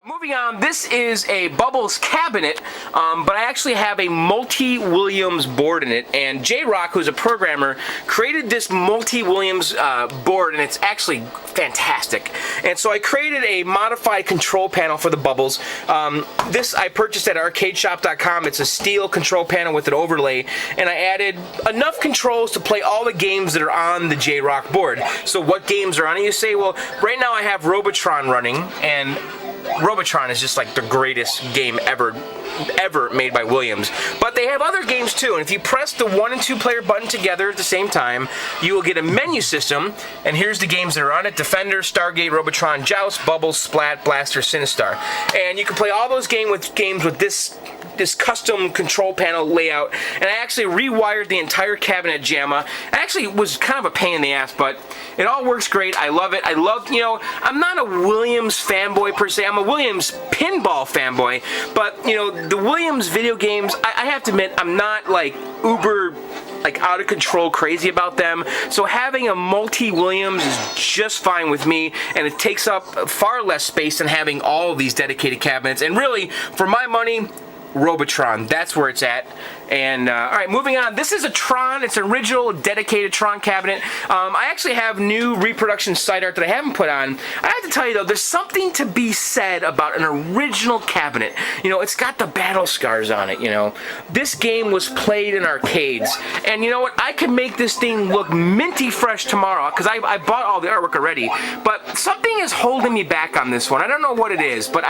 Moving on, this is a Bubbles cabinet, but I actually have a multi-Williams board in it, and J-Rock, who's a programmer, created this multi-Williams board, and it's actually fantastic. And so I created a modified control panel for the Bubbles. This I purchased at arcadeshop.com. It's a steel control panel with an overlay, and I added enough controls to play all the games that are on the J-Rock board. So what games are on it? You say, well, right now I have Robotron running, and Robotron is just like the greatest game ever made by Williams. But they have other games too, and if you press the 1 and 2 player button together at the same time, you will get a menu system, and here's the games that are on it: Defender, Stargate, Robotron, Joust, Bubbles, Splat, Blaster, Sinistar. And you can play all those games with this custom control panel layout, and I actually rewired the entire cabinet JAMA. It actually was kind of a pain in the ass, but it all works great. I love it. You know, I'm not a Williams fanboy per se. I'm a Williams pinball fanboy, but, you know, the Williams video games, I have to admit, I'm not, like, uber, like, out of control crazy about them. So having a multi-Williams is just fine with me, and it takes up far less space than having all of these dedicated cabinets. And really, for my money, Robotron, that's where it's at. And alright, moving on. This is a Tron. It's an original dedicated Tron cabinet. I actually have new reproduction site art that I haven't put on. I have to tell you though, there's something to be said about an original cabinet. You know, it's got the battle scars on it, you know. This game was played in arcades, and you know what, I could make this thing look minty fresh tomorrow, because I bought all the artwork already, but something is holding me back on this one. I don't know what it is, but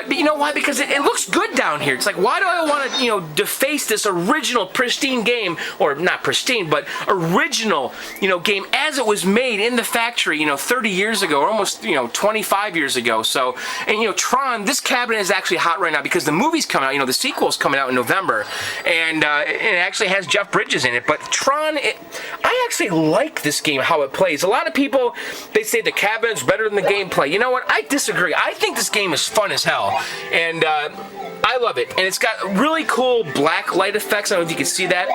you know why? Because it looks good down here. It's like, why do I want to, you know, deface this original pristine game, or not pristine, but original, you know, game as it was made in the factory, you know, 30 years ago, or almost, you know, 25 years ago. So, and you know, Tron, this cabinet is actually hot right now because the movie's coming out, you know, the sequel's coming out in November, and it actually has Jeff Bridges in it. But Tron, I actually like this game, how it plays. A lot of people, they say the cabinet's better than the gameplay. You know what? I disagree. I think this game is fun as hell, and I love it, and it's got really cool black light effects. I don't know if you can see that.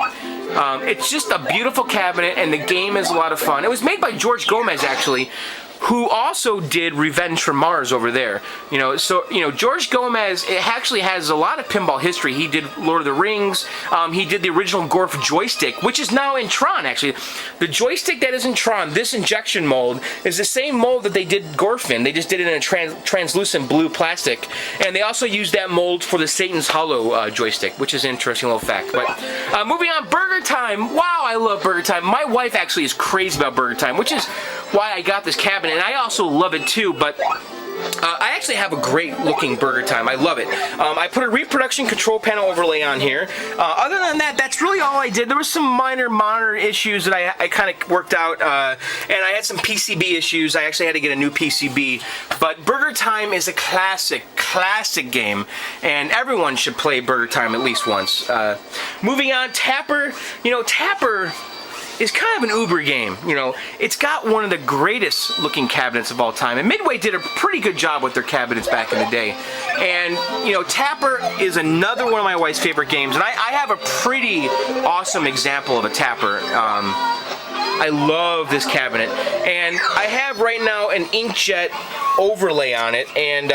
It's just a beautiful cabinet, and the game is a lot of fun. It was made by George Gomez, actually, who also did Revenge from Mars over there. You know, so, you know, George Gomez, it actually has a lot of pinball history. He did Lord of the Rings. He did the original Gorf joystick, which is now in Tron, actually. The joystick that is in Tron, this injection mold, is the same mold that they did Gorf in. They just did it in a translucent blue plastic. And they also used that mold for the Satan's Hollow joystick, which is an interesting little fact. But moving on, Burgertime. Wow, I love Burgertime. My wife actually is crazy about Burgertime, which is why I got this cabinet, and I also love it too, but I actually have a great looking Burgertime. I love it. I put a reproduction control panel overlay on here. Other than that, that's really all I did. There was some minor monitor issues that I kind of worked out, and I had some PCB issues. I actually had to get a new PCB, but Burgertime is a classic game, and everyone should play Burgertime at least once. Moving on, Tapper. You know, Tapper is kind of an uber game. You know, it's got one of the greatest looking cabinets of all time, and Midway did a pretty good job with their cabinets back in the day. And you know, Tapper is another one of my wife's favorite games, and I have a pretty awesome example of a Tapper. I love this cabinet, and I have right now an inkjet overlay on it, and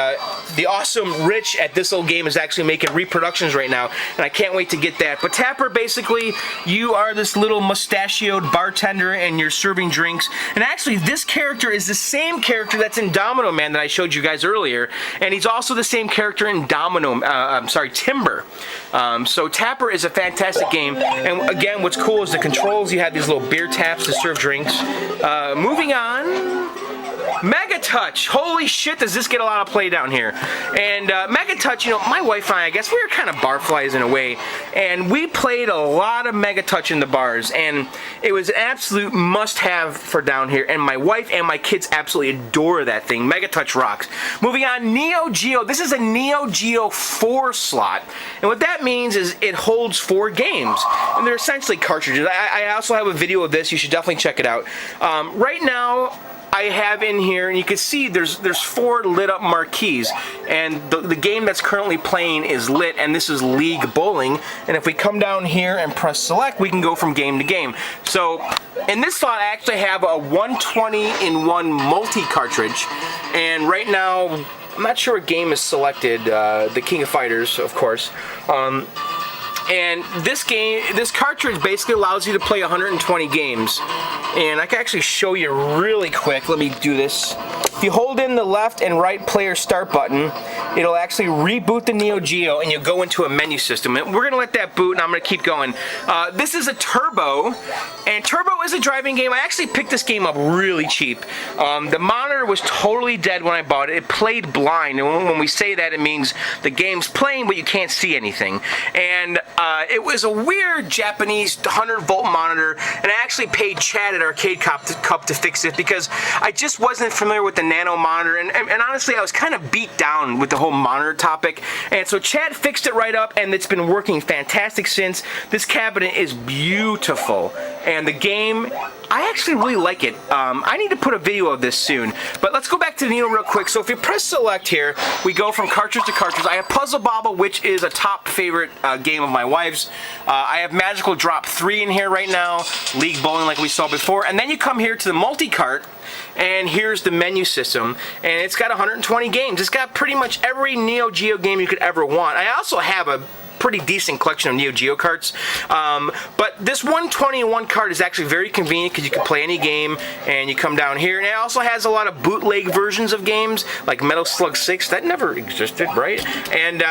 the awesome Rich at This Little Game is actually making reproductions right now, and I can't wait to get that. But Tapper, basically, you are this little mustachioed bartender, and you're serving drinks, and actually this character is the same character that's in Domino Man that I showed you guys earlier, and he's also the same character in Timber. So Tapper is a fantastic game, and again, what's cool is the controls. You have these little beer taps to serve drinks. Moving on, Megatouch. Holy shit, does this get a lot of play down here. And Megatouch, you know, my wife and I guess we were kind of barflies in a way, and we played a lot of Megatouch in the bars, and it was an absolute must-have for down here, and my wife and my kids absolutely adore that thing. Megatouch rocks. Moving on, Neo Geo. This is a Neo Geo 4 slot, and what that means is it holds 4 games, and they're essentially cartridges. I also have a video of this. You should definitely check it out. Right now, I have in here, and you can see there's 4 lit up marquees, and the game that's currently playing is lit, and this is League Bowling. And if we come down here and press select, we can go from game to game. So in this slot, I actually have a 120-in-1 multi cartridge, and right now I'm not sure what game is selected. The King of Fighters, of course. And this cartridge basically allows you to play 120 games. And I can actually show you really quick. Let me do this. If you hold in the left and right player start button, it'll actually reboot the Neo Geo, and you'll go into a menu system. And we're going to let that boot, and I'm going to keep going. This is a Turbo, and Turbo is a driving game. I actually picked this game up really cheap. The monitor was totally dead when I bought it. It played blind, and when we say that, it means the game's playing, but you can't see anything. And it was a weird Japanese 100-volt monitor, and I actually paid Chad at Arcade Cup to fix it because I just wasn't familiar with the Nano monitor, and honestly, I was kind of beat down with the whole monitor topic. And so Chad fixed it right up, and it's been working fantastic since. This cabinet is beautiful, and the game, I actually really like it. I need to put a video of this soon, but let's go back to the Neo real quick. So if you press select here, we go from cartridge to cartridge. I have Puzzle Bobble, which is a top favorite game of my wife's. I have Magical Drop 3 in here right now, League Bowling like we saw before, and then you come here to the multi-cart, and here's the menu system, and it's got 120 games. It's got pretty much every Neo Geo game you could ever want. I also have a pretty decent collection of Neo Geo carts, but this 120-in-1 cart is actually very convenient because you can play any game, and you come down here, and it also has a lot of bootleg versions of games like Metal Slug 6 that never existed, right? And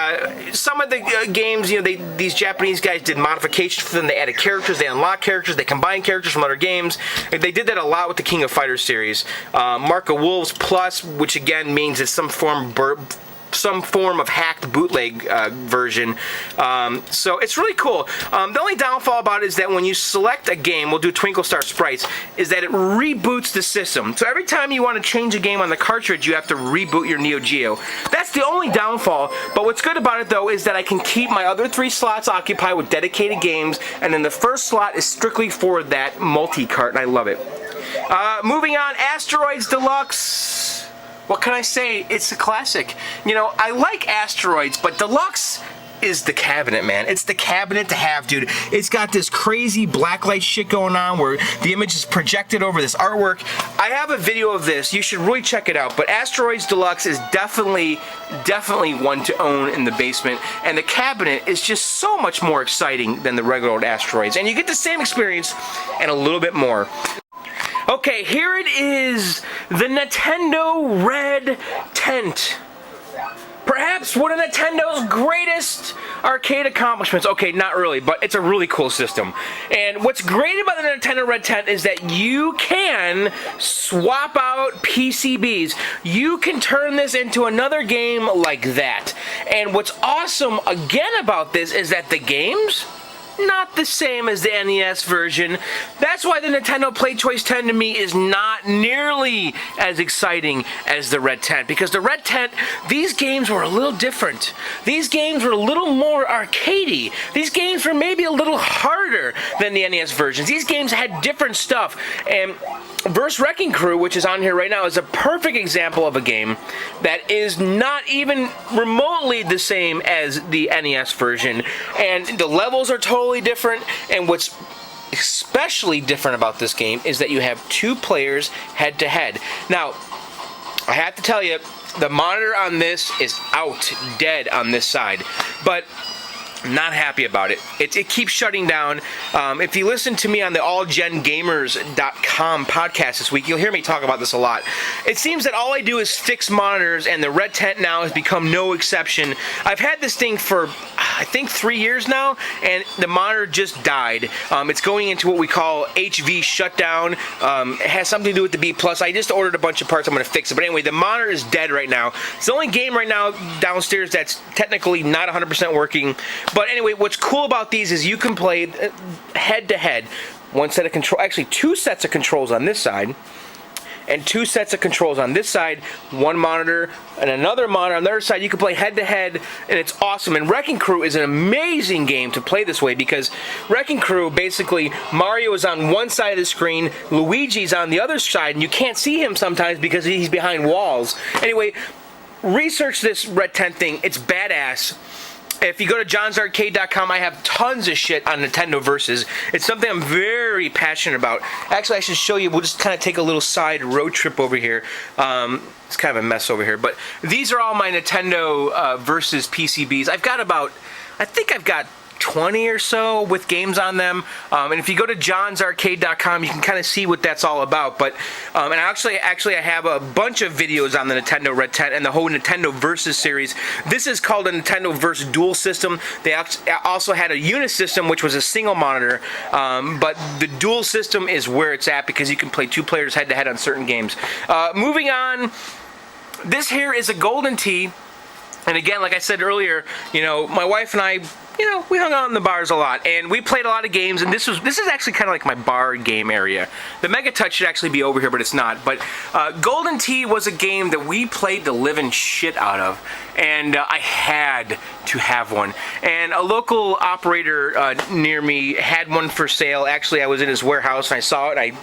some of the games, you know, these Japanese guys did modifications for them. They added characters, they unlocked characters, they combined characters from other games. They did that a lot with the King of Fighters series. Mark of Wolves Plus, which again means it's some form of hacked bootleg version. So it's really cool. The only downfall about it is that when you select a game, we'll do Twinkle Star Sprites, is that it reboots the system. So every time you want to change a game on the cartridge, you have to reboot your Neo Geo. That's the only downfall, but what's good about it though is that I can keep my other 3 slots occupied with dedicated games, and then the first slot is strictly for that multi-cart, and I love it. Moving on, Asteroids Deluxe. What can I say? It's a classic. You know, I like Asteroids, but Deluxe is the cabinet, man. It's the cabinet to have, dude. It's got this crazy blacklight shit going on where the image is projected over this artwork. I have a video of this. You should really check it out. But Asteroids Deluxe is definitely one to own in the basement. And the cabinet is just so much more exciting than the regular old Asteroids. And you get the same experience and a little bit more. Okay, here it is, the Nintendo Red Tent. Perhaps one of Nintendo's greatest arcade accomplishments. Okay, not really, but it's a really cool system. And what's great about the Nintendo Red Tent is that you can swap out PCBs. You can turn this into another game like that. And what's awesome again about this is that the games, not the same as the NES version. That's why the Nintendo Play Choice 10 to me is not nearly as exciting as the Red Tent, because the Red Tent, these games were a little different. These games were a little more arcadey. These games were maybe a little harder than the NES versions. These games had different stuff, and Verse Wrecking Crew, which is on here right now, is a perfect example of a game that is not even remotely the same as the NES version, and the levels are totally different. And what's especially different about this game is that you have 2 players head to head. Now, I have to tell you, the monitor on this is out, dead on this side, but not happy about it. It keeps shutting down. If you listen to me on the allgengamers.com podcast this week, you'll hear me talk about this a lot. It seems that all I do is fix monitors, and the Red Tent now has become no exception. I've had this thing for, I think, 3 years now, and the monitor just died. It's going into what we call HV shutdown. It has something to do with the B+. I just ordered a bunch of parts. I'm going to fix it. But anyway, the monitor is dead right now. It's the only game right now downstairs that's technically not 100% working. But anyway, what's cool about these is you can play head to head. One set of control, actually 2 sets of controls on this side, and 2 sets of controls on this side, 1 monitor, and another monitor on the other side. You can play head-to-head, and it's awesome. And Wrecking Crew is an amazing game to play this way because Wrecking Crew, basically, Mario is on one side of the screen, Luigi's on the other side, and you can't see him sometimes because he's behind walls. Anyway, research this Red Tent thing. It's badass. If you go to johnsarcade.com, I have tons of shit on Nintendo Versus. It's something I'm very passionate about. Actually, I should show you. We'll just kind of take a little side road trip over here. It's kind of a mess over here. But these are all my Nintendo Versus PCBs. I think I've got 20 or so with games on them, and if you go to johnsarcade.com, you can kind of see what that's all about. But and actually I have a bunch of videos on the Nintendo Red Tent and the whole Nintendo Versus series. This is called a Nintendo Versus Dual System. They also had a Unisystem, which was a single monitor, but the Dual System is where it's at because you can play 2 players head to head on certain games. Moving on, this here is a Golden Tee. And again, like I said earlier, you know, my wife and I, you know, we hung out in the bars a lot, and we played a lot of games, and this is actually kind of like my bar game area. The Megatouch should actually be over here, but it's not. But Golden Tee was a game that we played the living shit out of, and I had to have one. And a local operator near me had one for sale. Actually, I was in his warehouse, and I saw it,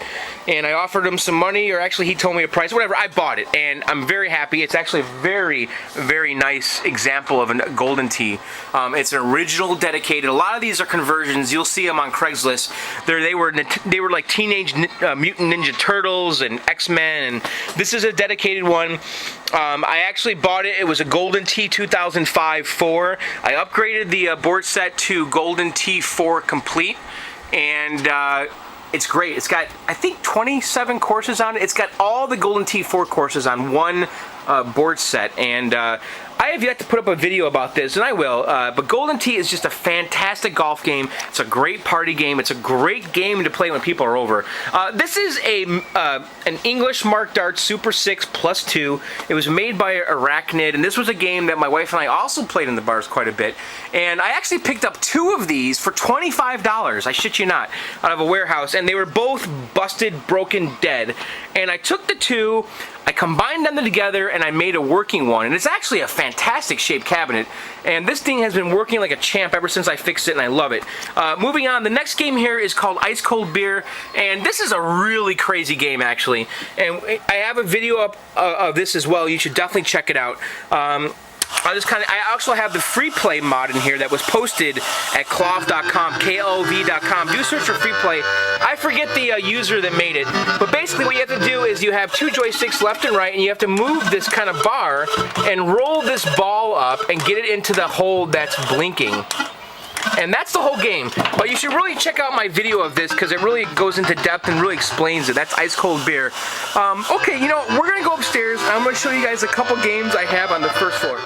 and I offered him some money, or actually he told me a price, whatever. I bought it, and I'm very happy. It's actually a very, very nice example of a Golden Tee. It's an original dedicated. A lot of these are conversions. You'll see them on Craigslist. They were like Teenage Mutant Ninja Turtles and X-Men, and this is a dedicated one. I actually bought it. It was a Golden Tee 2005 Fore. I upgraded the board set to Golden Tee 4 Complete, and it's great. It's got, I think, 27 courses on it. It's got all the Golden Tee 4 courses on one board set, and I have yet to put up a video about this, and I will, but Golden Tee is just a fantastic golf game. It's a great party game. It's a great game to play when people are over. This is an English Marked Art Super 6 Plus 2. It was made by Arachnid, and this was a game that my wife and I also played in the bars quite a bit. And I actually picked up 2 of these for $25, I shit you not, out of a warehouse, and they were both busted, broken, dead. And I took the 2, I combined them together, and I made a working one. And it's actually a fantastic shaped cabinet. And this thing has been working like a champ ever since I fixed it, and I love it. Moving on, the next game here is called Ice Cold Beer. And this is a really crazy game, actually. And I have a video up of this as well. You should definitely check it out. I also have the free play mod in here that was posted at klov.com, KLV.com. Do search for free play. I forget the user that made it, but basically what you have to do is you have 2 joysticks left and right, and you have to move this kind of bar and roll this ball up and get it into the hole that's blinking. And that's the whole game. But you should really check out my video of this because it really goes into depth and really explains it. That's Ice Cold Beer. Okay, you know, we're going to go upstairs. I'm going to show you guys a couple games I have on the first floor.